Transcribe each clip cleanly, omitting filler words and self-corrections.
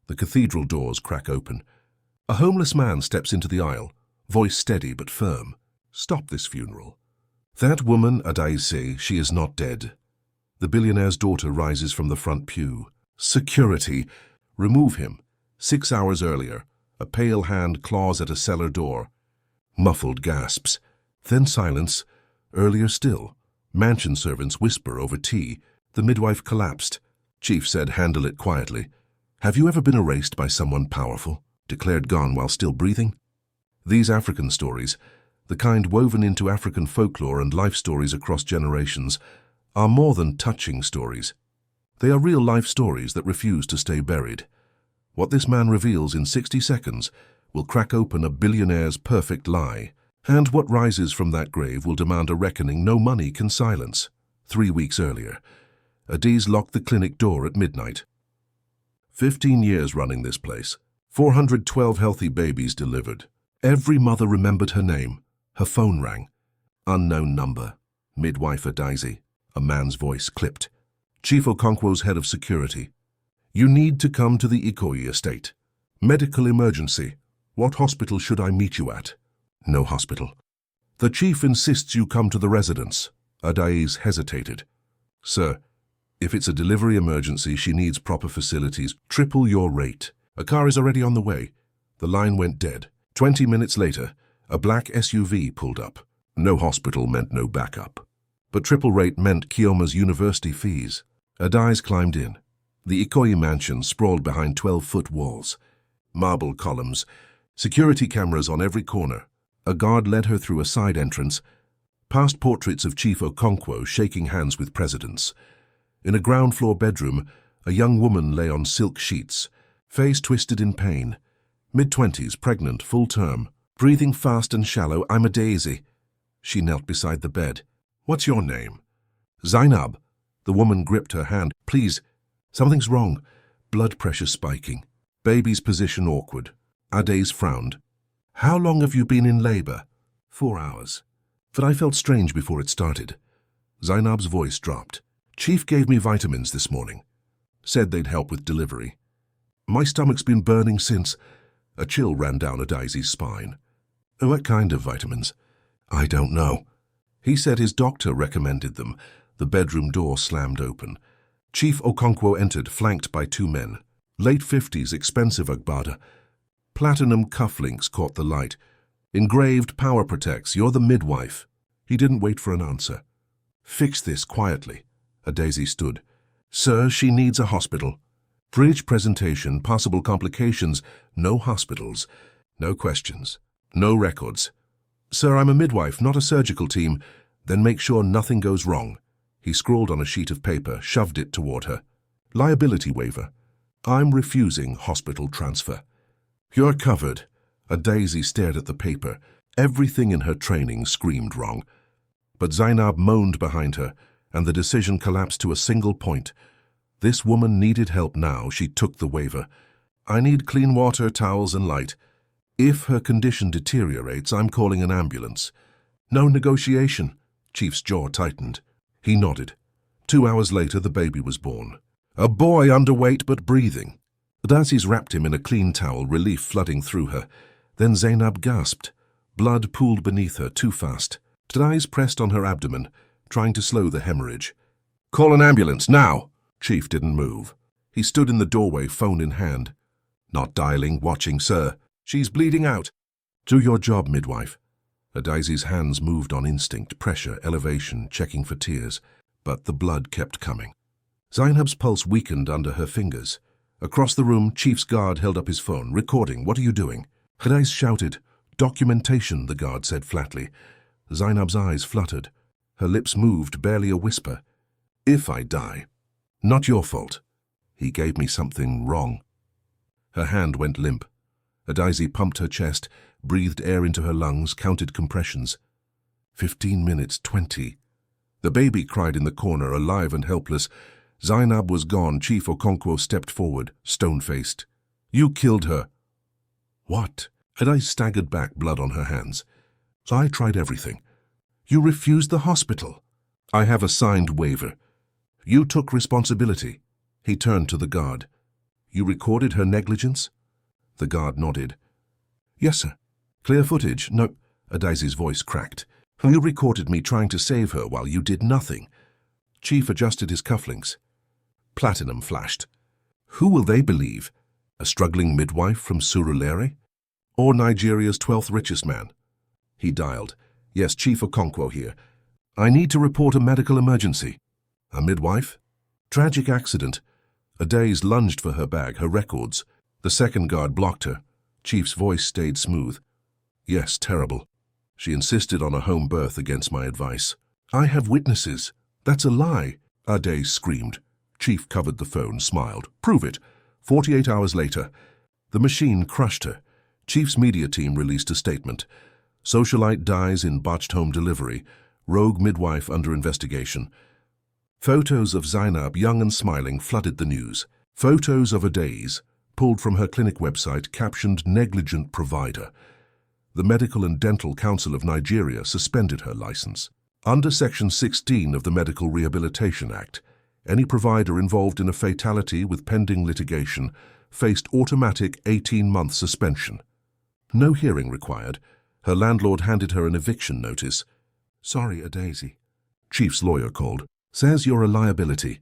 The cathedral doors crack open. A homeless man steps into the aisle, voice steady but firm. Stop this funeral. That woman, Adaise, she is not dead. The billionaire's daughter rises from the front pew. Security! Remove him. 6 hours earlier, a pale hand claws at a cellar door. Muffled gasps. Then silence. Earlier still. Mansion servants whisper over tea. The midwife collapsed. Chief said, "Handle it quietly." "Have you ever been erased by someone powerful, declared gone while still breathing?" These African stories, the kind woven into African folklore and life stories across generations, are more than touching stories. They are real-life stories that refuse to stay buried. What this man reveals in 60 seconds will crack open a billionaire's perfect lie, and what rises from that grave will demand a reckoning no money can silence. 3 weeks earlier, Adiz locked the clinic door at midnight. 15 years running this place, 412 healthy babies delivered. Every mother remembered her name. Her phone rang. Unknown number. Midwife Adaise. A man's voice clipped. Chief Okonkwo's head of security. "You need to come to the Ikoyi estate. Medical emergency. What hospital should I meet you at?" "No hospital." "The chief insists you come to the residence." Adaise hesitated. "Sir, if it's a delivery emergency, she needs proper facilities. Triple your rate. A car is already on the way." The line went dead. 20 minutes later, a black SUV pulled up. No hospital meant no backup. But triple rate meant Kioma's university fees. Adaise climbed in. The Ikoyi mansion sprawled behind 12-foot walls. Marble columns, security cameras on every corner. A guard led her through a side entrance, past portraits of Chief Okonkwo shaking hands with presidents. In a ground-floor bedroom, a young woman lay on silk sheets, face twisted in pain. Mid-20s, pregnant, full-term, breathing fast and shallow. "I'm a Daisy." She knelt beside the bed. "What's your name?" "Zainab." The woman gripped her hand. "Please, something's wrong." Blood pressure spiking. Baby's position awkward. Adaise frowned. "How long have you been in labor?" 4 hours. But I felt strange before it started. Zainab's voice dropped. "Chief gave me vitamins this morning. Said they'd help with delivery. My stomach's been burning since." A chill ran down Adaise's spine. "What kind of vitamins?" "I don't know." He said his doctor recommended them. The bedroom door slammed open. Chief Okonkwo entered, flanked by 2 men. Late 50s, expensive Agbada. Platinum cufflinks caught the light. Engraved power protects, "You're the midwife." He didn't wait for an answer. "Fix this quietly." Adaise stood. "Sir, she needs a hospital." Bridge presentation, possible complications, no hospitals, no questions, no records. "Sir, I'm a midwife, not a surgical team." "Then make sure nothing goes wrong." He scrawled on a sheet of paper, shoved it toward her. "Liability waiver. I'm refusing hospital transfer." "You're covered." Adaise stared at the paper. Everything in her training screamed wrong. But Zainab moaned behind her, and the decision collapsed to a single point. This woman needed help now. She took the waiver. "I need clean water, towels, and light. If her condition deteriorates, I'm calling an ambulance." "No negotiation." Chief's jaw tightened. He nodded. 2 hours later, the baby was born. A boy underweight but breathing. Adaises wrapped him in a clean towel, relief flooding through her. Then Zainab gasped. Blood pooled beneath her, too fast. Adais pressed on her abdomen, trying to slow the hemorrhage. "Call an ambulance, now!" Chief didn't move. He stood in the doorway, phone in hand. "Not dialing, watching, sir. She's bleeding out." "Do your job, midwife." Adaise's hands moved on instinct, pressure, elevation, checking for tears. But the blood kept coming. Zainab's pulse weakened under her fingers. Across the room, Chief's guard held up his phone. "Recording. What are you doing?" Adais shouted. "Documentation," the guard said flatly. Zainab's eyes fluttered. Her lips moved, barely a whisper. "If I die, not your fault. He gave me something wrong." Her hand went limp. Adaise pumped her chest, breathed air into her lungs, counted compressions. 15 minutes, 20. The baby cried in the corner, alive and helpless. Zainab was gone. Chief Okonkwo stepped forward, stone-faced. "You killed her." "What?" Adais staggered back, blood on her hands. "I tried everything." "You refused the hospital." "I have a signed waiver." "You took responsibility." He turned to the guard. You recorded her negligence? The guard nodded. Yes, sir. Clear footage? No. Adaizi's voice cracked. You recorded me trying to save her while you did nothing. Chief adjusted his cufflinks. Platinum flashed. Who will they believe? A struggling midwife from Surulere? Or Nigeria's 12th richest man? He dialed. Yes, Chief Okonkwo here. I need to report a medical emergency. A midwife? Tragic accident. Adaiz lunged for her bag, her records. The second guard blocked her. Chief's voice stayed smooth. Yes, terrible. She insisted on a home birth against my advice. I have witnesses. That's a lie, Adaiz screamed. Chief covered the phone, smiled. Prove it. 48 hours later. The machine crushed her. Chief's media team released a statement. Socialite dies in botched home delivery. Rogue midwife under investigation. Photos of Zainab, young and smiling, flooded the news. Photos of Adaiz, pulled from her clinic website, captioned negligent provider. The Medical and Dental Council of Nigeria suspended her license. Under Section 16 of the Medical Rehabilitation Act, any provider involved in a fatality with pending litigation faced automatic 18-month suspension. No hearing required. Her landlord handed her an eviction notice. Sorry, Adaizi. Chief's lawyer called. Says you're a liability.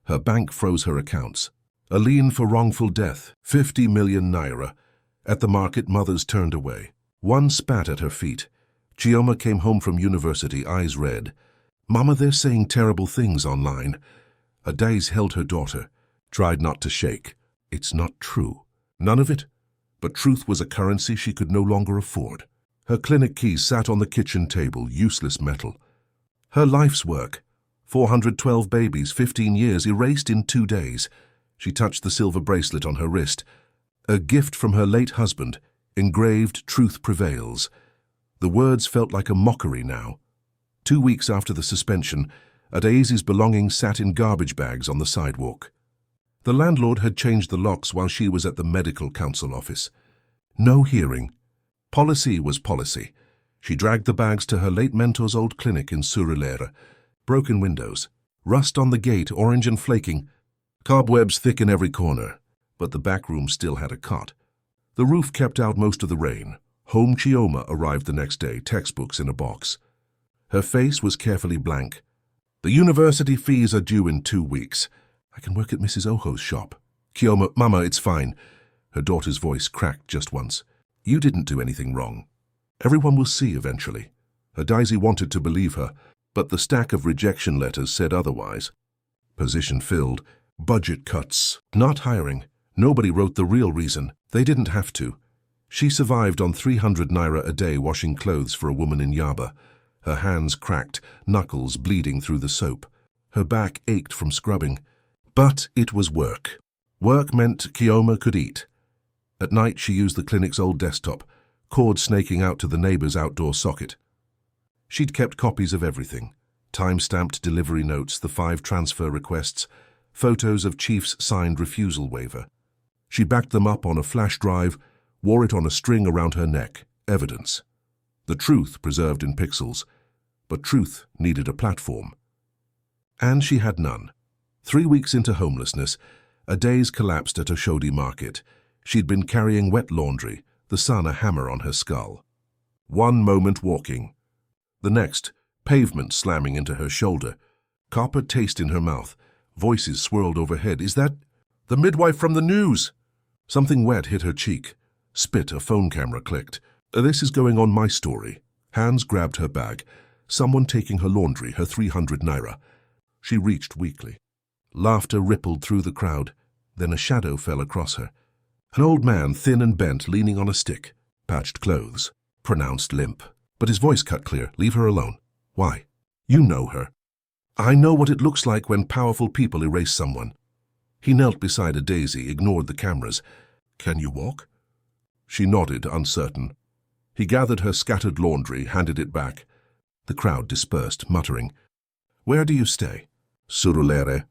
Her bank froze her accounts. A lien for wrongful death, 50 million naira. At the market, mothers turned away. One spat at her feet. Chioma came home from university, eyes red. Mama, they're saying terrible things online. Adaiz held her daughter, tried not to shake. It's not true. None of it. But truth was a currency she could no longer afford. Her clinic keys sat on the kitchen table, useless metal. Her life's work. 412 babies, 15 years, erased in 2 days. She touched the silver bracelet on her wrist. A gift from her late husband, engraved "Truth Prevails." The words felt like a mockery now. 2 weeks after the suspension, Adaizi's belongings sat in garbage bags on the sidewalk. The landlord had changed the locks while she was at the medical council office. No hearing. Policy was policy. She dragged the bags to her late mentor's old clinic in Surulere. Broken windows, rust on the gate, orange and flaking, cobwebs thick in every corner, but the back room still had a cot. The roof kept out most of the rain. Home Chioma arrived the next day, textbooks in a box. Her face was carefully blank. The university fees are due in 2 weeks. I can work at Mrs. Oho's shop. Chioma, Mama, it's fine. Her daughter's voice cracked just once. You didn't do anything wrong. Everyone will see eventually. Adaizi wanted to believe her, but the stack of rejection letters said otherwise. Position filled. Budget cuts. Not hiring. Nobody wrote the real reason. They didn't have to. She survived on 300 naira a day washing clothes for a woman in Yaba. Her hands cracked, knuckles bleeding through the soap. Her back ached from scrubbing. But it was work. Work meant Chioma could eat. At night she used the clinic's old desktop, cord snaking out to the neighbor's outdoor socket. She'd kept copies of everything. Time-stamped delivery notes, the 5 transfer requests, photos of Chief's signed refusal waiver. She backed them up on a flash drive, wore it on a string around her neck. Evidence. The truth preserved in pixels. But truth needed a platform. And she had none. 3 weeks into homelessness, Adaiz collapsed at Oshodi market. She'd been carrying wet laundry, the sun a hammer on her skull. One moment walking. The next, pavement slamming into her shoulder. Copper taste in her mouth. Voices swirled overhead. Is that the midwife from the news? Something wet hit her cheek. Spit, a phone camera clicked. This is going on my story. Hands grabbed her bag. Someone taking her laundry, her 300 naira. She reached weakly. Laughter rippled through the crowd. Then a shadow fell across her. An old man, thin and bent, leaning on a stick. Patched clothes. Pronounced limp. But his voice cut clear. Leave her alone. Why? You know her. I know what it looks like when powerful people erase someone. He knelt beside Adaizi, ignored the cameras. Can you walk? She nodded, uncertain. He gathered her scattered laundry, handed it back. The crowd dispersed, muttering. Where do you stay? Surulere.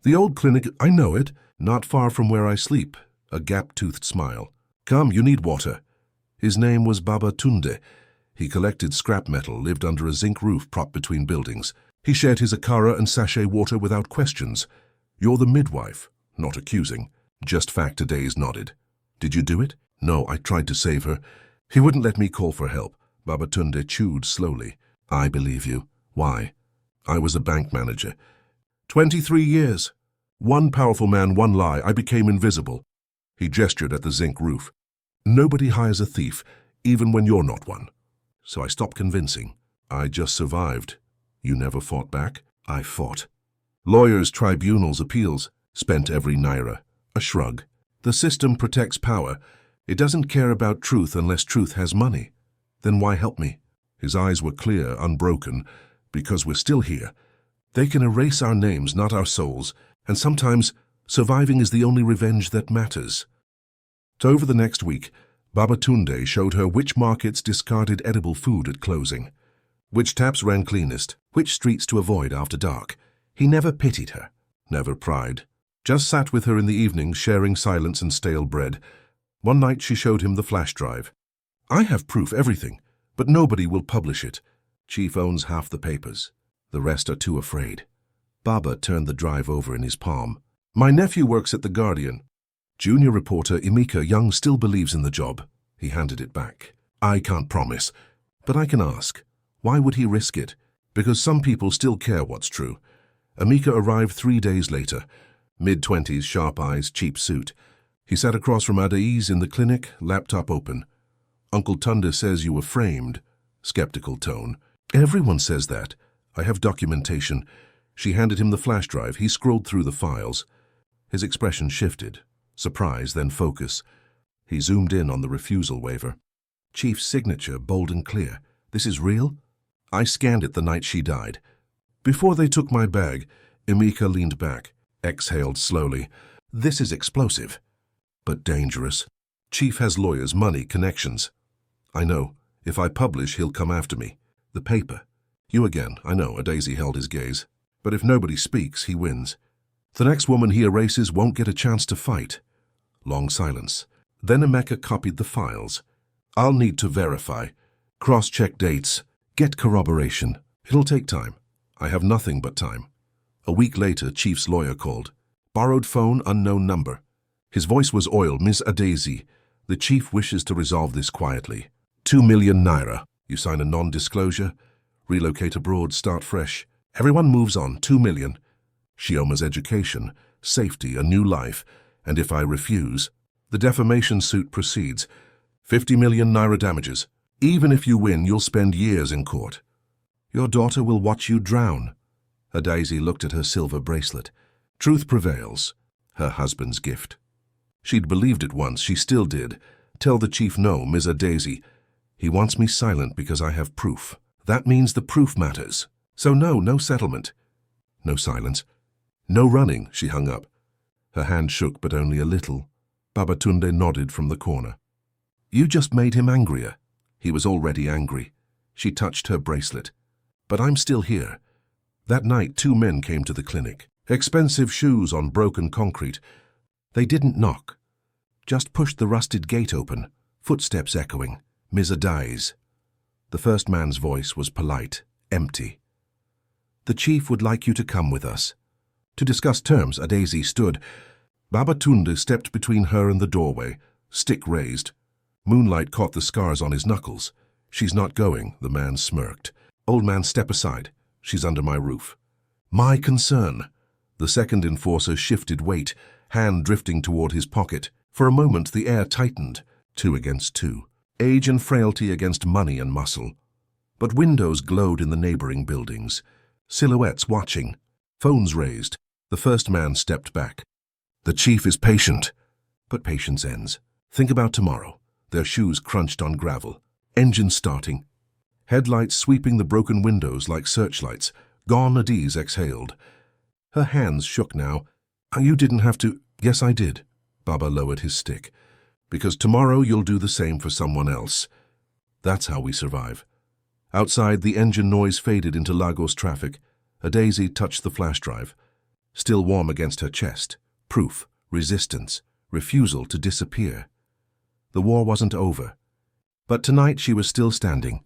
The old clinic, I know it, not far from where I sleep. A gap-toothed smile. Come, you need water. His name was Baba Tunde. He collected scrap metal, lived under a zinc roof propped between buildings. He shared his akara and sachet water without questions. You're the midwife, not accusing. Just fact. Days nodded. Did you do it? No, I tried to save her. He wouldn't let me call for help. Babatunde chewed slowly. I believe you. Why? I was a bank manager. 23 years. One powerful man, one lie. I became invisible. He gestured at the zinc roof. Nobody hires a thief, even when you're not one. So I stopped convincing. I just survived. You never fought back? I fought. Lawyers, tribunals, appeals. Spent every naira. A shrug. The system protects power. It doesn't care about truth unless truth has money. Then why help me? His eyes were clear, unbroken. Because we're still here. They can erase our names, not our souls. And sometimes, surviving is the only revenge that matters. So over the next week, Babatunde showed her which markets discarded edible food at closing, which taps ran cleanest, which streets to avoid after dark. He never pitied her, never pried. Just sat with her in the evening, sharing silence and stale bread. One night she showed him the flash drive. I have proof, everything, but nobody will publish it. Chief owns half the papers. The rest are too afraid. Baba turned the drive over in his palm. My nephew works at The Guardian. Junior reporter Emeka Young still believes in the job. He handed it back. I can't promise, but I can ask. Why would he risk it? Because some people still care what's true. Emeka arrived 3 days later. Mid-20s, sharp eyes, cheap suit. He sat across from Adai's in the clinic, laptop open. Uncle Tunde says you were framed. Skeptical tone. Everyone says that. I have documentation. She handed him the flash drive. He scrolled through the files. His expression shifted. Surprise, then focus. He zoomed in on the refusal waiver. Chief's signature, bold and clear. This is real? I scanned it the night she died. Before they took my bag, Emeka leaned back, exhaled slowly. This is explosive, but dangerous. Chief has lawyers, money, connections. I know. If I publish, he'll come after me. The paper. You again, I know, Adazi held his gaze. But if nobody speaks, he wins. The next woman he erases won't get a chance to fight. Long silence. Then Emeka copied the files. I'll need to verify. Cross-check dates. Get corroboration. It'll take time. I have nothing but time. A week later, Chief's lawyer called. Borrowed phone, unknown number. His voice was oiled. Miss Adazi, the chief wishes to resolve this quietly. 2 million naira. You sign a non-disclosure. Relocate abroad, start fresh. Everyone moves on. 2 million. Shioma's education, safety, a new life. And if I refuse, the defamation suit proceeds. 50 million naira damages. Even if you win, you'll spend years in court. Your daughter will watch you drown. Adazi looked at her silver bracelet. Truth prevails. Her husband's gift. She'd believed it once, she still did. Tell the chief no, Ms. Adazi. He wants me silent because I have proof. That means the proof matters. So no settlement. No silence. No running, she hung up. Her hand shook, but only a little. Babatunde nodded from the corner. You just made him angrier. He was already angry. She touched her bracelet. But I'm still here. That night, 2 men came to the clinic. Expensive shoes on broken concrete. They didn't knock. Just pushed the rusted gate open, footsteps echoing. Ms. Adai's. The first man's voice was polite, empty. The chief would like you to come with us. To discuss terms, Adazi stood. Babatunde stepped between her and the doorway, stick raised. Moonlight caught the scars on his knuckles. She's not going, the man smirked. Old man, step aside. She's under my roof. My concern. The second enforcer shifted weight, hand drifting toward his pocket. For a moment, the air tightened. 2 against 2. Age and frailty against money and muscle. But windows glowed in the neighboring buildings. Silhouettes watching. Phones raised. The first man stepped back. The chief is patient. But patience ends. Think about tomorrow. Their shoes crunched on gravel. Engine starting. Headlights sweeping the broken windows like searchlights. Gone, Adiz exhaled. Her hands shook now. You didn't have to. Yes, I did. Baba lowered his stick. Because tomorrow you'll do the same for someone else. That's how we survive. Outside, the engine noise faded into Lagos traffic. Adazi touched the flash drive. Still warm against her chest. Proof, resistance, refusal to disappear. The war wasn't over. But tonight she was still standing.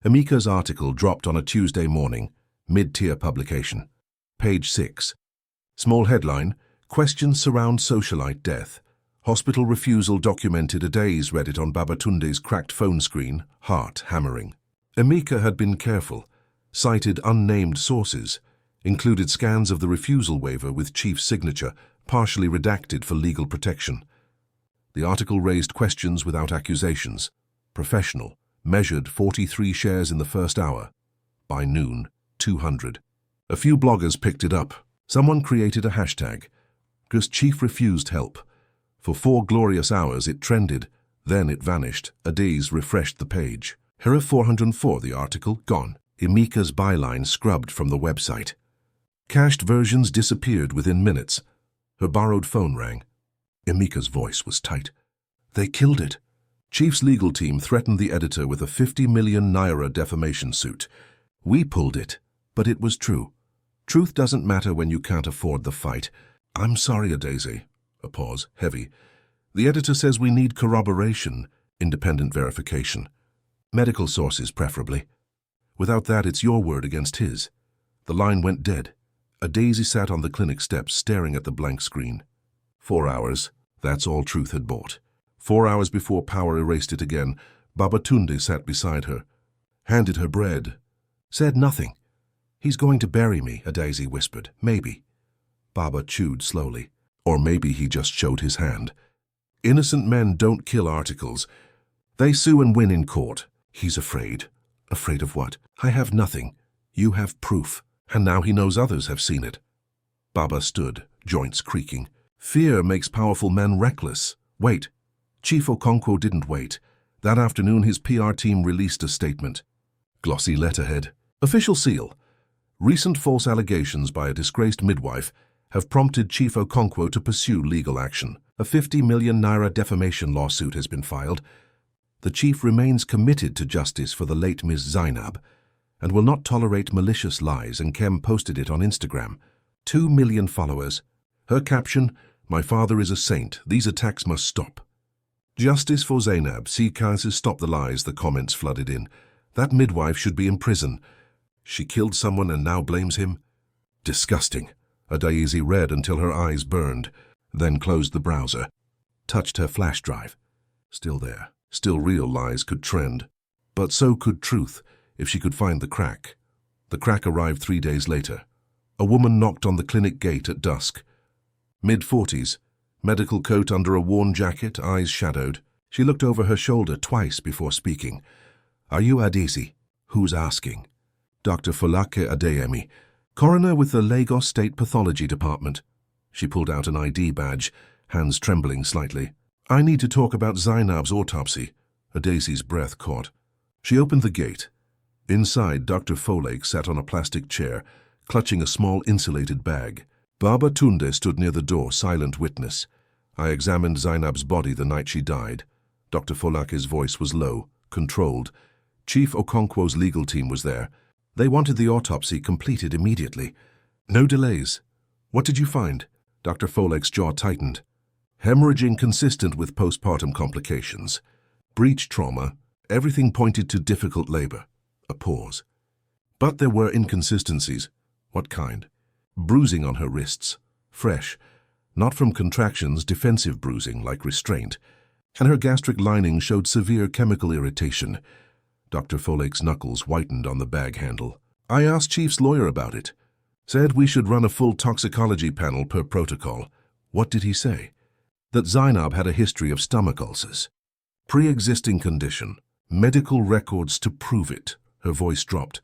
Emeka's article dropped on a Tuesday morning, mid-tier publication. Page 6. Small headline, Questions surround socialite death. Hospital refusal documented a day's Reddit on Babatunde's cracked phone screen, heart hammering. Emeka had been careful, cited unnamed sources, included scans of the refusal waiver with chief's signature, partially redacted for legal protection. The article raised questions without accusations. Professional, measured 43 shares in the first hour. By noon, 200. A few bloggers picked it up. Someone created a hashtag. Because chief refused help. For 4 glorious hours it trended, then it vanished. A daze refreshed the page. Here 404, the article, gone. Emeka's byline scrubbed from the website. Cached versions disappeared within minutes. Her borrowed phone rang. Emeka's voice was tight. They killed it. Chief's legal team threatened the editor with a 50 million naira defamation suit. We pulled it, but it was true. Truth doesn't matter when you can't afford the fight. I'm sorry, Adaeze. A pause, heavy. The editor says we need corroboration, independent verification. Medical sources, preferably. Without that, it's your word against his. The line went dead. Adaeze sat on the clinic steps, staring at the blank screen. 4 hours. That's all truth had bought. 4 hours before power erased it again, Babatunde sat beside her, handed her bread, said nothing. He's going to bury me, Adaeze whispered. Maybe. Baba chewed slowly. Or maybe he just showed his hand. Innocent men don't kill articles. They sue and win in court. He's afraid. Afraid of what? I have nothing. You have proof. And now he knows others have seen it. Baba stood, joints creaking. Fear makes powerful men reckless. Wait. Chief Okonkwo didn't wait. That afternoon his PR team released a statement. Glossy letterhead. Official seal. Recent false allegations by a disgraced midwife have prompted Chief Okonkwo to pursue legal action. A 50 million naira defamation lawsuit has been filed. The chief remains committed to justice for the late Ms. Zainab and will not tolerate malicious lies, and Kem posted it on Instagram. 2 million followers. Her caption, "My father is a saint. These attacks must stop." Justice for Zainab. See Kaiser stop the lies, the comments flooded in. That midwife should be in prison. She killed someone and now blames him? Disgusting. Adaeze read until her eyes burned, then closed the browser. Touched her flash drive. Still there. Still real lies could trend. But so could truth, if she could find the crack. The crack arrived 3 days later. A woman knocked on the clinic gate at dusk. Mid-40s, medical coat under a worn jacket, eyes shadowed. She looked over her shoulder twice before speaking. Are you Adaeze? Who's asking? Dr. Folake Adeyemi, coroner with the Lagos State Pathology Department. She pulled out an ID badge, hands trembling slightly. I need to talk about Zainab's autopsy. Adaeze's breath caught. She opened the gate. Inside, Dr. Folake sat on a plastic chair, clutching a small insulated bag. Babatunde stood near the door, silent witness. I examined Zainab's body the night she died. Dr. Folake's voice was low, controlled. Chief Okonkwo's legal team was there. They wanted the autopsy completed immediately. No delays. What did you find? Dr. Folake's jaw tightened. Hemorrhaging consistent with postpartum complications. Breech trauma. Everything pointed to difficult labor. A pause. But there were inconsistencies. What kind? Bruising on her wrists. Fresh. Not from contractions, defensive bruising like restraint. And her gastric lining showed severe chemical irritation. Dr. Folake's knuckles whitened on the bag handle. I asked Chief's lawyer about it. Said we should run a full toxicology panel per protocol. What did he say? That Zainab had a history of stomach ulcers. Pre-existing condition. Medical records to prove it. Her voice dropped.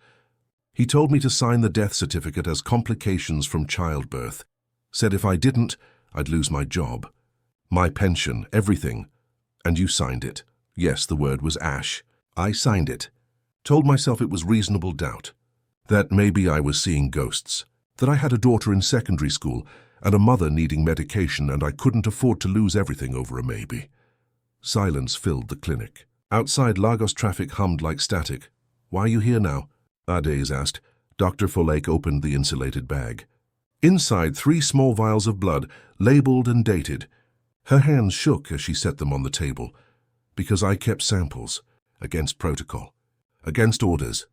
He told me to sign the death certificate as complications from childbirth. Said if I didn't, I'd lose my job. My pension, everything. And you signed it. Yes, the word was ash. I signed it. Told myself it was reasonable doubt. That maybe I was seeing ghosts. That I had a daughter in secondary school and a mother needing medication, and I couldn't afford to lose everything over a maybe. Silence filled the clinic. Outside, Lagos traffic hummed like static. Why are you here now? Adaeze asked. Dr. Folake opened the insulated bag. Inside, 3 small vials of blood, labeled and dated. Her hands shook as she set them on the table. Because I kept samples. Against protocol. Against orders.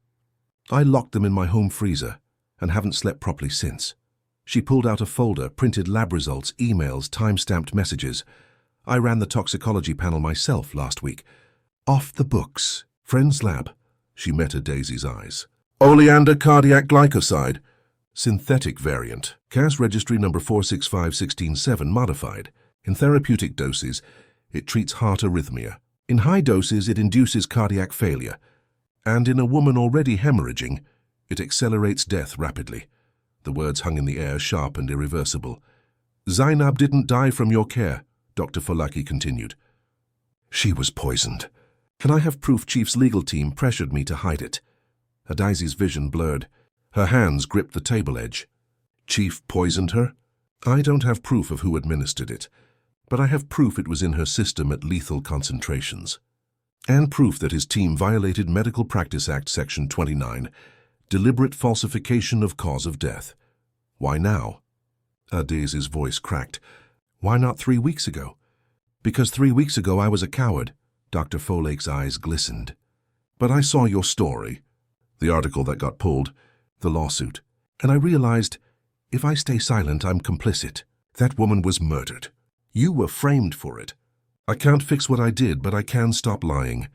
I locked them in my home freezer and haven't slept properly since. She pulled out a folder, printed lab results, emails, time-stamped messages. I ran the toxicology panel myself last week. Off the books. Friend's lab. She met Daisy's eyes. Oleander cardiac glycoside. Synthetic variant. CAS registry number 465167 modified. In therapeutic doses, it treats heart arrhythmia. In high doses, it induces cardiac failure. And in a woman already hemorrhaging, it accelerates death rapidly. The words hung in the air, sharp and irreversible. Zainab didn't die from your care, Dr. Folaki continued. She was poisoned. Can I have proof? Chief's legal team pressured me to hide it. Daisy's vision blurred. Her hands gripped the table edge. Chief poisoned her? I don't have proof of who administered it, but I have proof it was in her system at lethal concentrations. And proof that his team violated Medical Practice Act Section 29, deliberate falsification of cause of death. Why now? Daisy's voice cracked. Why not 3 weeks ago? Because 3 weeks ago I was a coward. Dr. Folake's eyes glistened. But I saw your story, the article that got pulled, the lawsuit, and I realized, if I stay silent, I'm complicit. That woman was murdered. You were framed for it. I can't fix what I did, but I can stop lying.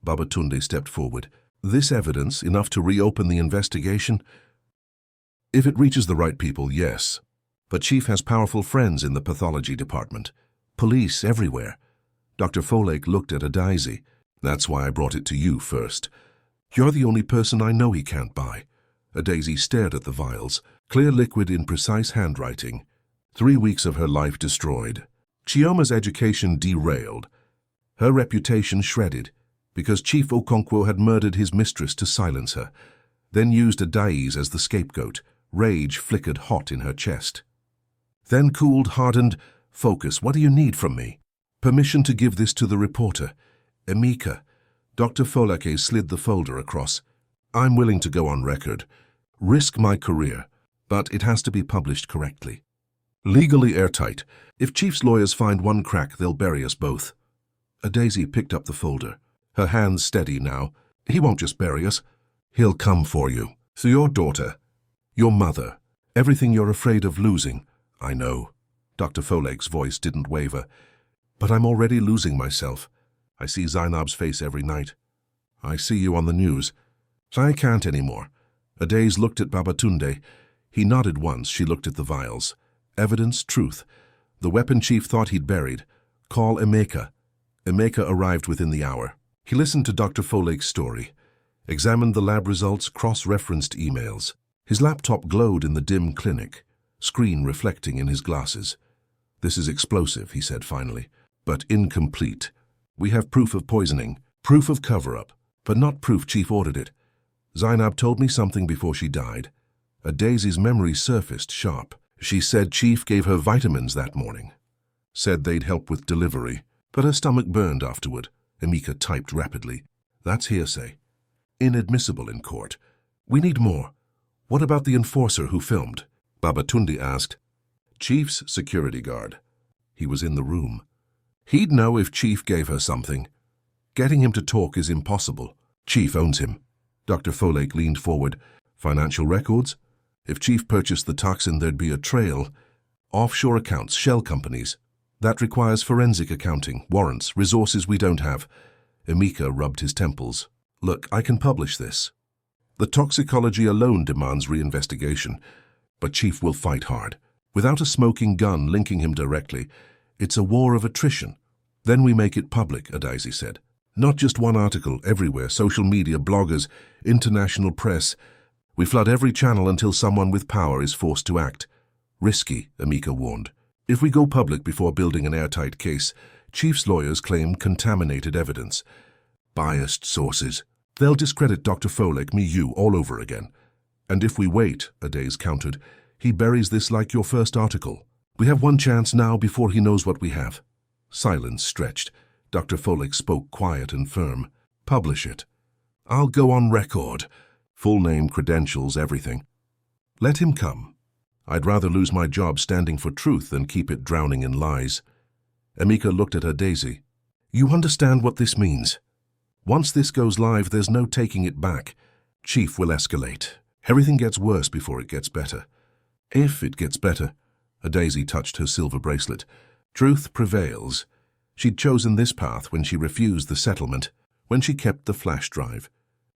Babatunde stepped forward. This evidence enough to reopen the investigation? If it reaches the right people, yes. But Chief has powerful friends in the pathology department. Police everywhere. Dr. Folake looked at Daisy. That's why I brought it to you first. You're the only person I know he can't buy. Daisy stared at the vials, clear liquid in precise handwriting. 3 weeks of her life destroyed. Chioma's education derailed. Her reputation shredded, because Chief Okonkwo had murdered his mistress to silence her, then used Adai's as the scapegoat. Rage flickered hot in her chest. Then cooled, hardened. Focus, what do you need from me? Permission to give this to the reporter. Emeka. Dr. Folake slid the folder across. I'm willing to go on record. Risk my career, but it has to be published correctly. Legally airtight. If Chief's lawyers find one crack, they'll bury us both. Daisy picked up the folder, her hands steady now. He won't just bury us. He'll come for you. So your daughter, your mother, everything you're afraid of losing. I know. Dr. Folake's voice didn't waver. But I'm already losing myself. I see Zainab's face every night. I see you on the news. I can't anymore. Daisy looked at Babatunde. He nodded once. She looked at the vials. Evidence, truth. The weapon Chief thought he'd buried. Call Emeka. Emeka arrived within the hour. He listened to Dr. Folake's story, examined the lab results, cross-referenced emails. His laptop glowed in the dim clinic, screen reflecting in his glasses. This is explosive, he said finally, but incomplete. We have proof of poisoning, proof of cover-up, but not proof Chief ordered it. Zainab told me something before she died. Daisy's memory surfaced sharp. She said Chief gave her vitamins that morning. Said they'd help with delivery, but her stomach burned afterward. Emeka typed rapidly. That's hearsay. Inadmissible in court. We need more. What about the enforcer who filmed? Babatunde asked. Chief's security guard. He was in the room. He'd know if Chief gave her something. Getting him to talk is impossible. Chief owns him. Dr. Folake leaned forward. Financial records? If Chief purchased the toxin, there'd be a trail. Offshore accounts, shell companies. That requires forensic accounting, warrants, resources we don't have. Emeka rubbed his temples. Look, I can publish this. The toxicology alone demands reinvestigation, but Chief will fight hard. Without a smoking gun linking him directly, it's a war of attrition. Then we make it public, Daisy said. Not just one article, everywhere, social media, bloggers, international press. We flood every channel until someone with power is forced to act. Risky, Emeka warned. If we go public before building an airtight case, Chief's lawyers claim contaminated evidence. Biased sources. They'll discredit Dr. Folake, me, you, all over again. And if we wait, Daisy countered, he buries this like your first article. We have one chance now before he knows what we have. Silence stretched. Dr. Folake spoke quiet and firm. Publish it. I'll go on record. Full name, credentials, everything. Let him come. I'd rather lose my job standing for truth than keep it drowning in lies. Emeka looked at Daisy. You understand what this means? Once this goes live, there's no taking it back. Chief will escalate. Everything gets worse before it gets better. If it gets better. A daisy touched her silver bracelet. Truth prevails. She'd chosen this path when she refused the settlement, when she kept the flash drive.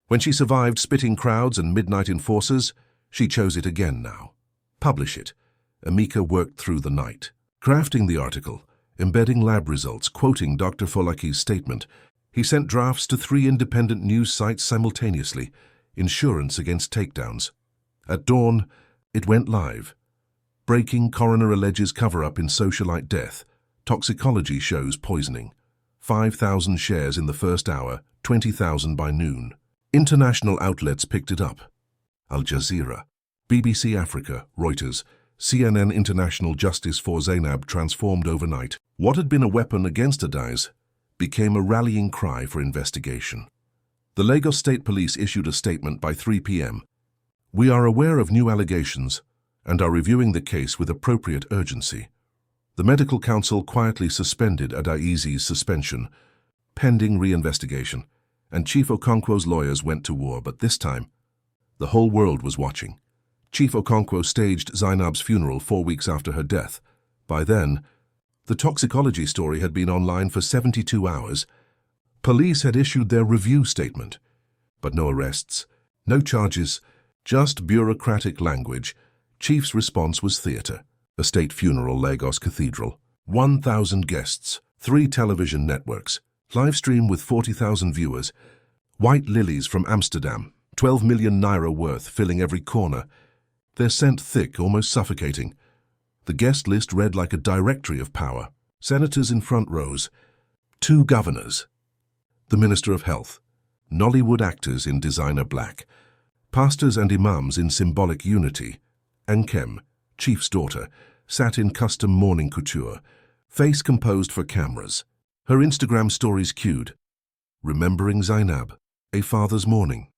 When she survived spitting crowds and midnight enforcers, she chose it again now. Publish it. Amika worked through the night, crafting the article, embedding lab results, quoting Dr. Folaki's statement. He sent drafts to 3 independent news sites simultaneously, insurance against takedowns. At dawn, it went live. Breaking coroner alleges cover-up in socialite death. Toxicology shows poisoning. 5,000 shares in the first hour, 20,000 by noon. International outlets picked it up. Al Jazeera, BBC Africa, Reuters, CNN International Justice for Zainab transformed overnight. What had been a weapon against Adai's became a rallying cry for investigation. The Lagos State Police issued a statement by 3 p.m. We are aware of new allegations and are reviewing the case with appropriate urgency. The Medical Council quietly suspended Adai's suspension, pending reinvestigation, and Chief Okonkwo's lawyers went to war, but this time, the whole world was watching. Chief Okonkwo staged Zainab's funeral 4 weeks after her death. By then, the toxicology story had been online for 72 hours. Police had issued their review statement, but no arrests, no charges, just bureaucratic language. Chief's response was theatre. A state funeral, Lagos Cathedral. 1,000 guests, 3 television networks, live stream with 40,000 viewers. White lilies from Amsterdam, 12 million naira worth, filling every corner. Their scent thick, almost suffocating. The guest list read like a directory of power. Senators in front rows. 2 governors. The Minister of Health. Nollywood actors in designer black. Pastors and imams in symbolic unity. Nkem, Chief's daughter, sat in custom mourning couture, face composed for cameras. Her Instagram stories cued. Remembering Zainab, a father's mourning.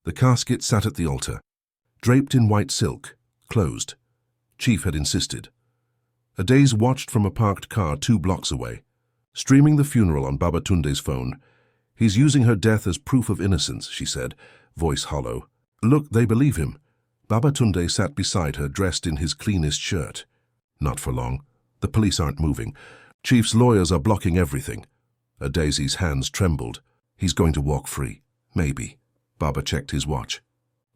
The casket sat at the altar, draped in white silk, closed. Chief had insisted. Adai's watched from a parked car 2 blocks away, streaming the funeral on Babatunde's phone. He's using her death as proof of innocence, she said, voice hollow. Look, they believe him. Babatunde sat beside her, dressed in his cleanest shirt. Not for long. The police aren't moving. Chief's lawyers are blocking everything. Adai's hands trembled. He's going to walk free. Maybe. Baba checked his watch.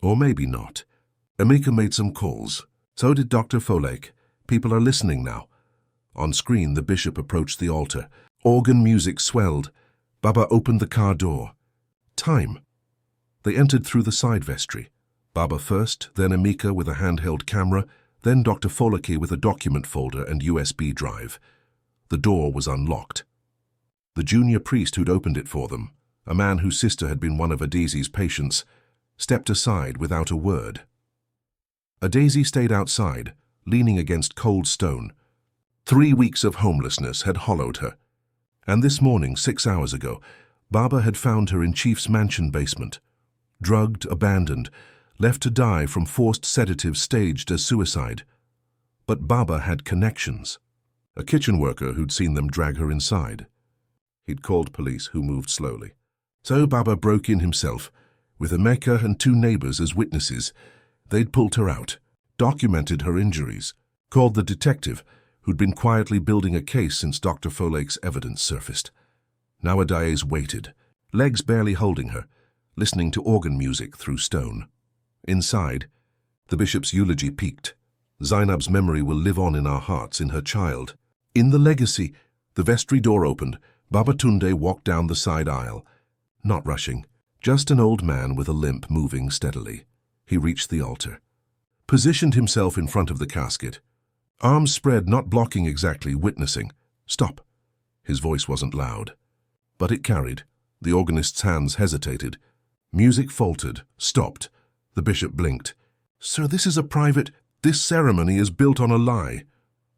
Or maybe not. Amika made some calls. So did Dr. Folake. People are listening now. On screen, the bishop approached the altar. Organ music swelled. Baba opened the car door. Time. They entered through the side vestry. Baba first, then Amika with a handheld camera, then Dr. Folake with a document folder and USB drive. The door was unlocked. The junior priest who'd opened it for them, a man whose sister had been one of Adai's patients, stepped aside without a word. Adai stayed outside, leaning against cold stone. 3 weeks of homelessness had hollowed her. And this morning, 6 hours ago, Baba had found her in Chief's mansion basement. Drugged, abandoned, left to die from forced sedatives staged as suicide. But Baba had connections. A kitchen worker who'd seen them drag her inside. He'd called police, who moved slowly. So Baba broke in himself, with Emeka and 2 neighbors as witnesses. They'd pulled her out, documented her injuries, called the detective, who'd been quietly building a case since Dr. Folake's evidence surfaced. Now Adai's waited, legs barely holding her, listening to organ music through stone. Inside, the bishop's eulogy peaked. Zainab's memory will live on in our hearts, in her child. In the legacy, the vestry door opened. Babatunde walked down the side aisle, not rushing, just an old man with a limp moving steadily. He reached the altar, positioned himself in front of the casket, arms spread, not blocking exactly, witnessing. Stop. His voice wasn't loud, but it carried. The organist's hands hesitated. Music faltered, stopped. The bishop blinked. Sir, this is a private... This ceremony is built on a lie.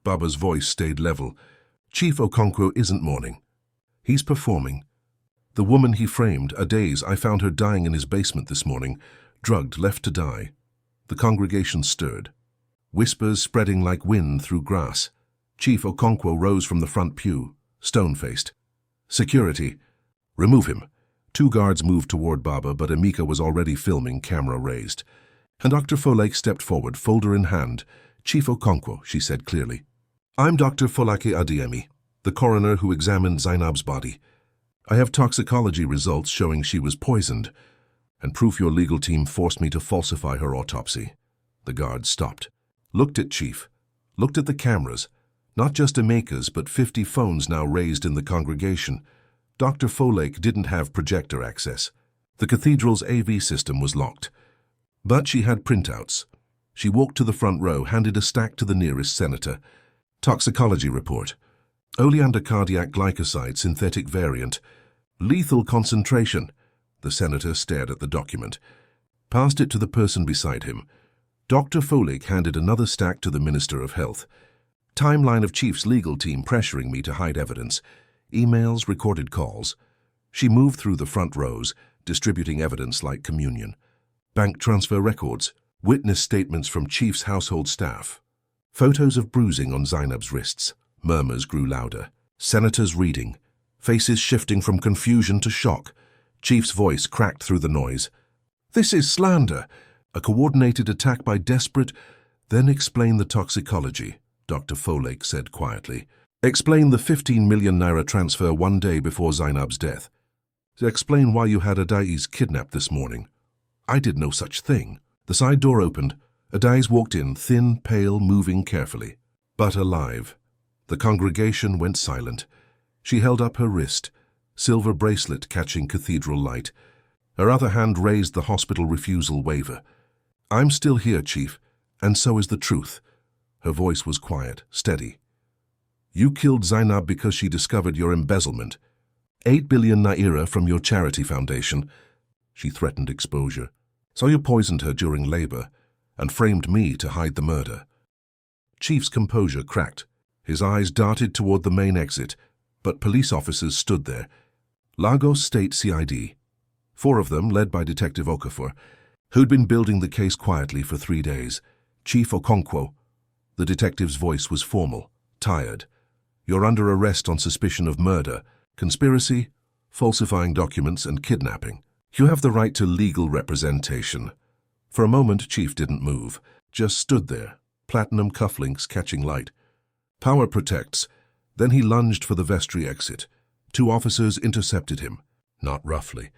Baba's voice stayed level. Chief Okonkwo isn't mourning. He's performing. The woman he framed, Adai's, I found her dying in his basement this morning, drugged, left to die. The congregation stirred. Whispers spreading like wind through grass. Chief Okonkwo rose from the front pew, stone-faced. Security. Remove him. 2 guards moved toward Baba, but Amika was already filming, camera raised. And Dr. Folake stepped forward, folder in hand, Chief Okonkwo, she said clearly. I'm Dr. Folake Adiemi, the coroner who examined Zainab's body. I have toxicology results showing she was poisoned, and proof your legal team forced me to falsify her autopsy. The guard stopped, looked at Chief, looked at the cameras, not just Emeka's but 50 phones now raised in the congregation. Dr. Folake didn't have projector access. The cathedral's AV system was locked. But she had printouts. She walked to the front row, handed a stack to the nearest senator. Toxicology report. Oleander cardiac glycoside synthetic variant. Lethal concentration. The senator stared at the document. Passed it to the person beside him. Dr. Folake handed another stack to the Minister of Health. Timeline of Chief's legal team pressuring me to hide evidence. Emails, recorded calls. She moved through the front rows, distributing evidence like communion. Bank transfer records, witness statements from Chief's household staff. Photos of bruising on Zainab's wrists. Murmurs grew louder. Senators reading. Faces shifting from confusion to shock. Chief's voice cracked through the noise. This is slander. A coordinated attack by desperate... Then explain the toxicology, Dr. Folake said quietly. Explain the 15 million naira transfer one day before Zainab's death. Explain why you had Adai's kidnapped this morning. I did no such thing. The side door opened. Adai's walked in, thin, pale, moving carefully, but alive. The congregation went silent. She held up her wrist, silver bracelet catching cathedral light. Her other hand raised the hospital refusal waiver. I'm still here, Chief, and so is the truth. Her voice was quiet, steady. You killed Zainab because she discovered your embezzlement. 8 billion naira from your charity foundation. She threatened exposure. So you poisoned her during labor and framed me to hide the murder. Chief's composure cracked. His eyes darted toward the main exit, but police officers stood there. Lagos State CID. 4 of them, led by Detective Okafor, who'd been building the case quietly for 3 days. Chief Okonkwo. The detective's voice was formal, tired. You're under arrest on suspicion of murder, conspiracy, falsifying documents, and kidnapping. You have the right to legal representation. For a moment, Chief didn't move, just stood there, platinum cufflinks catching light. Power protects. Then he lunged for the vestry exit. 2 officers intercepted him, not roughly,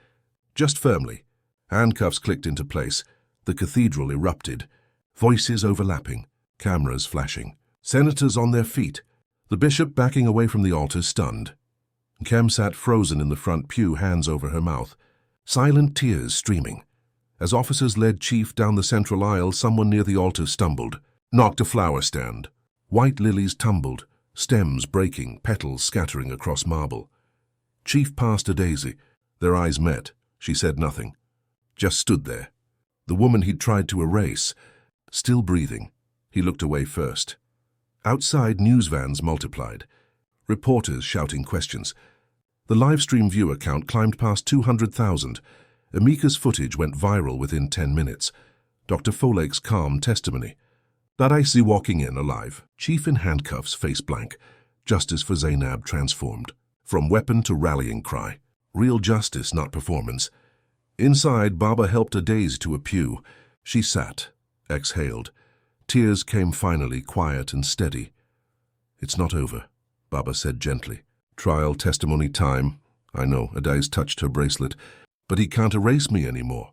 just firmly. Handcuffs clicked into place. The cathedral erupted. Voices overlapping, cameras flashing. Senators on their feet. The bishop backing away from the altar, stunned. Kem sat frozen in the front pew, hands over her mouth. Silent tears streaming. As officers led Chief down the central aisle, someone near the altar stumbled, knocked a flower stand. White lilies tumbled, stems breaking, petals scattering across marble. Chief passed a daisy. Their eyes met. She said nothing. Just stood there. The woman he'd tried to erase, still breathing. He looked away first. Outside, news vans multiplied. Reporters shouting questions. The livestream viewer count climbed past 200,000. Emeka's footage went viral within 10 minutes. Dr. Folake's calm testimony. Dadaisi walking in alive. Chief in handcuffs, face blank. Justice for Zainab transformed. From weapon to rallying cry. Real justice, not performance. Inside, Baba helped Adaise to a pew. She sat, exhaled. Tears came finally, quiet and steady. It's not over, Baba said gently. Trial, testimony, time. I know, Adaise touched her bracelet. But he can't erase me anymore.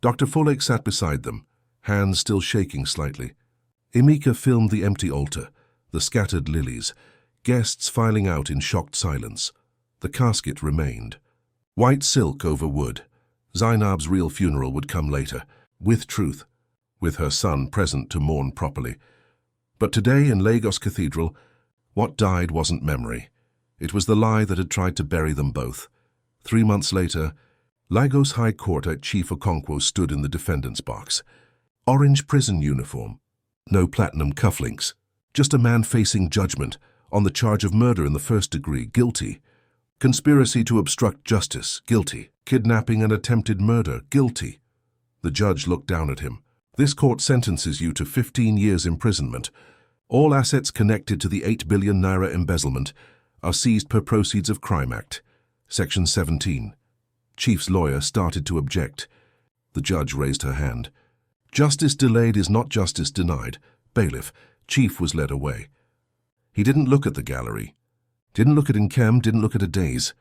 Dr. Folake sat beside them, hands still shaking slightly. Emeka filmed the empty altar, the scattered lilies, guests filing out in shocked silence. The casket remained. White silk over wood. Zainab's real funeral would come later, with truth, with her son present to mourn properly. But today in Lagos Cathedral, what died wasn't memory. It was the lie that had tried to bury them both. 3 months later, Lagos High Court at Chief Okonkwo stood in the defendant's box. Orange prison uniform. No platinum cufflinks. Just a man facing judgment on the charge of murder in the 1st degree, guilty. Conspiracy to obstruct justice, guilty. Kidnapping and attempted murder, guilty. The judge looked down at him. This court sentences you to 15 years imprisonment. All assets connected to the 8 billion naira embezzlement are seized per Proceeds of Crime Act. Section 17. Chief's lawyer started to object. The judge raised her hand. Justice delayed is not justice denied. Bailiff, Chief was led away. He didn't look at the gallery. Didn't look at Nkem, didn't look at Adaze.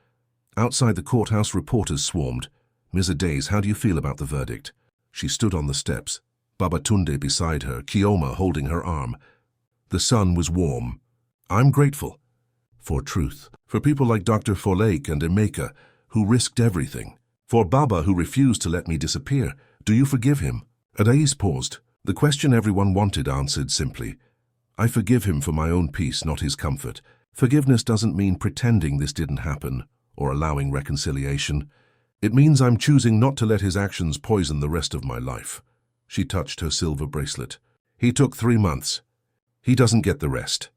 Outside the courthouse, reporters swarmed. "Ms. Adaze, how do you feel about the verdict?" She stood on the steps, Babatunde beside her, Kioma holding her arm. The sun was warm. "I'm grateful. For truth. For people like Dr. Folake and Emeka, who risked everything. For Baba, who refused to let me disappear. Do you forgive him?" Adaze paused. The question everyone wanted answered simply. "I forgive him for my own peace, not his comfort. Forgiveness doesn't mean pretending this didn't happen or allowing reconciliation. It means I'm choosing not to let his actions poison the rest of my life." She touched her silver bracelet. "He took 3 months. He doesn't get the rest."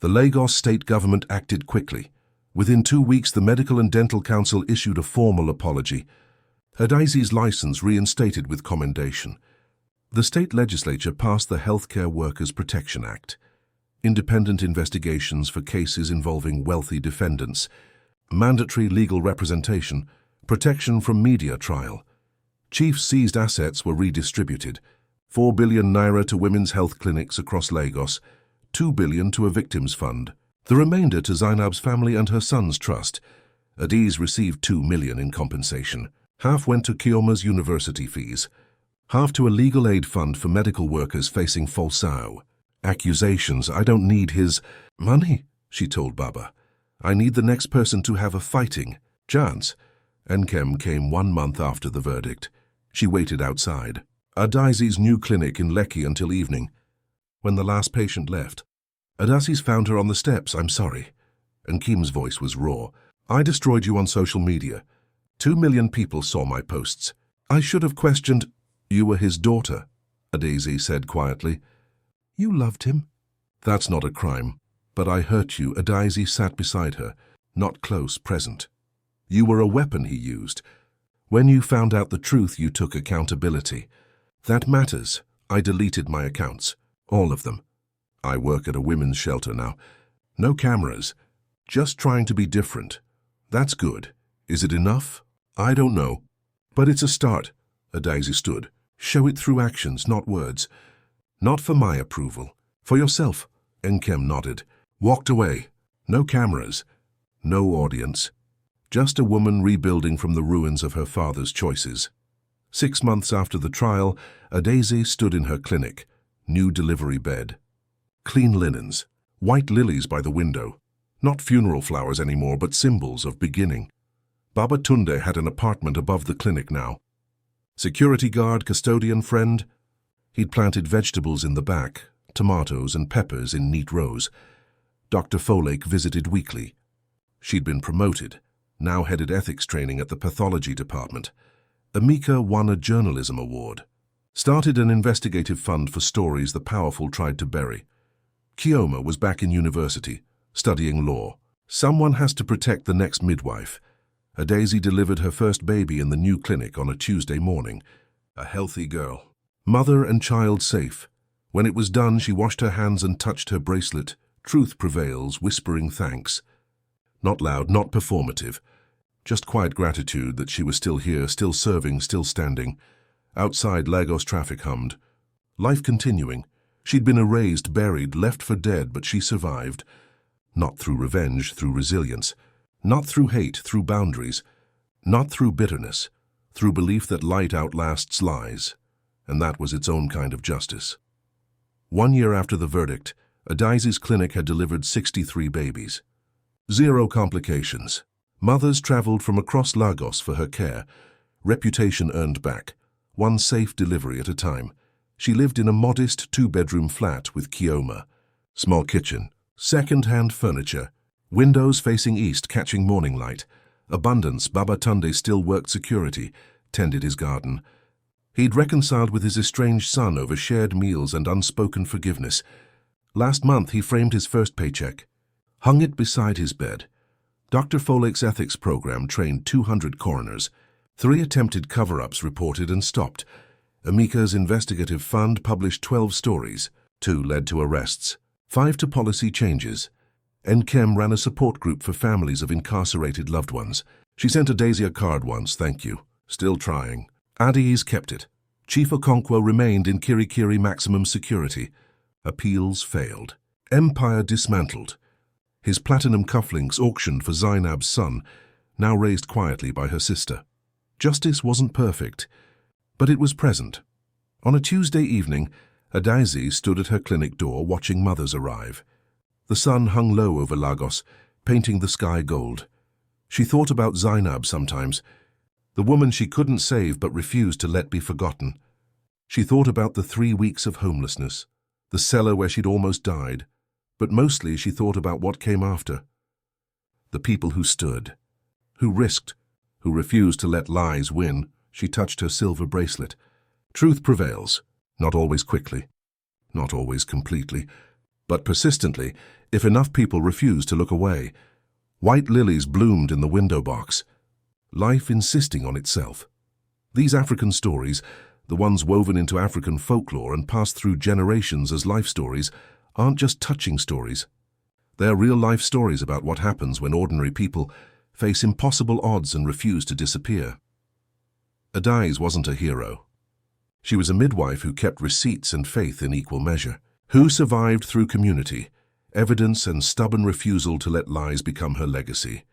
The Lagos state government acted quickly. Within 2 weeks, the Medical and Dental Council issued a formal apology. Adaze's license reinstated with commendation. The state legislature passed the Healthcare Workers Protection Act. Independent investigations for cases involving wealthy defendants, mandatory legal representation, protection from media trial. Chief's seized assets were redistributed. 4 billion naira to women's health clinics across Lagos, 2 billion to a victims fund. The remainder to Zainab's family and her son's trust. Adaze received 2 million in compensation. Half went to Kioma's university fees. Half to a legal aid fund for medical workers facing falsao. Accusations. "I don't need his money," she told Baba. "I need the next person to have a fighting chance." Nkem came 1 month after the verdict. She waited outside Adaze's new clinic in Lekki until evening. When the last patient left, Adaze found her on the steps. "I'm sorry." Nkem's voice was raw. "I destroyed you on social media. 2 million people saw my posts. I should have questioned—" "You were his daughter," Adaze said quietly. "You loved him." "That's not a crime. But I hurt you." Adaze sat beside her, not close, present. "You were a weapon he used. When you found out the truth, you took accountability. That matters. I deleted my accounts. All of them. I work at a women's shelter now. No cameras. Just trying to be different. That's good. Is it enough? I don't know. But it's a start." Adaze stood. "Show it through actions, not words. Not for my approval. For yourself." Nkem nodded. Walked away. No cameras. No audience. Just a woman rebuilding from the ruins of her father's choices. 6 months after the trial, Adaze stood in her clinic. New delivery bed. Clean linens. White lilies by the window. Not funeral flowers anymore, but symbols of beginning. Babatunde had an apartment above the clinic now. Security guard, custodian, friend. He'd planted vegetables in the back, tomatoes and peppers in neat rows. Dr. Folake visited weekly. She'd been promoted, now headed ethics training at the pathology department. Emeka won a journalism award. Started an investigative fund for stories the powerful tried to bury. Kioma was back in university, studying law. Someone has to protect the next midwife. Adaze delivered her first baby in the new clinic on a Tuesday morning. A healthy girl. Mother and child safe. When it was done, she washed her hands and touched her bracelet. Truth prevails, whispering thanks. Not loud, not performative. Just quiet gratitude that she was still here, still serving, still standing. Outside, Lagos traffic hummed. Life continuing. She'd been erased, buried, left for dead, but she survived. Not through revenge, through resilience. Not through hate, through boundaries. Not through bitterness. Through belief that light outlasts lies. And that was its own kind of justice. 1 year after the verdict, Adaze's clinic had delivered 63 babies. 0 complications. Mothers traveled from across Lagos for her care. Reputation earned back. 1 safe delivery at a time. She lived in a modest 2-bedroom flat with Kioma. Small kitchen. Second-hand furniture. Windows facing east, catching morning light. Abundance. Babatunde still worked security, tended his garden. He'd reconciled with his estranged son over shared meals and unspoken forgiveness. Last month, he framed his first paycheck. Hung it beside his bed. Dr. Folake's ethics program trained 200 coroners. 3 attempted cover-ups reported and stopped. Emeka's investigative fund published 12 stories. 2 led to arrests. 5 to policy changes. Nkem ran a support group for families of incarcerated loved ones. She sent Adaze a card once, "Thank you. Still trying." Adaze kept it. Chief Okonkwo remained in Kirikiri maximum security. Appeals failed. Empire dismantled. His platinum cufflinks auctioned for Zainab's son, now raised quietly by her sister. Justice wasn't perfect, but it was present. On a Tuesday evening, Adaeze stood at her clinic door watching mothers arrive. The sun hung low over Lagos, painting the sky gold. She thought about Zainab sometimes, the woman she couldn't save but refused to let be forgotten. She thought about the 3 weeks of homelessness, the cellar where she'd almost died, but mostly she thought about what came after. The people who stood, who risked, who refused to let lies win. She touched her silver bracelet. Truth prevails, not always quickly, not always completely, but persistently, if enough people refuse to look away. White lilies bloomed in the window box, life insisting on itself. These African stories, the ones woven into African folklore and passed through generations as life stories, aren't just touching stories. They're real-life stories about what happens when ordinary people face impossible odds and refuse to disappear. Adaeze wasn't a hero. She was a midwife who kept receipts and faith in equal measure, who survived through community, evidence and stubborn refusal to let lies become her legacy.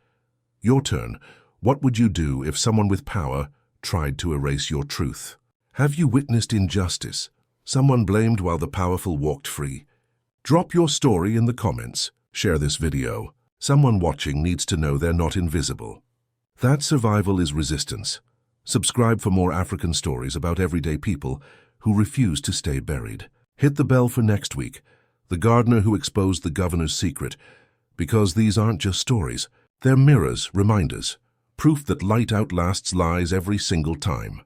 Your turn. What would you do if someone with power tried to erase your truth? Have you witnessed injustice? Someone blamed while the powerful walked free? Drop your story in the comments. Share this video. Someone watching needs to know they're not invisible. That survival is resistance. Subscribe for more African stories about everyday people who refuse to stay buried. Hit the bell for next week, the gardener who exposed the governor's secret, because these aren't just stories. They're mirrors, reminders, proof that light outlasts lies every single time.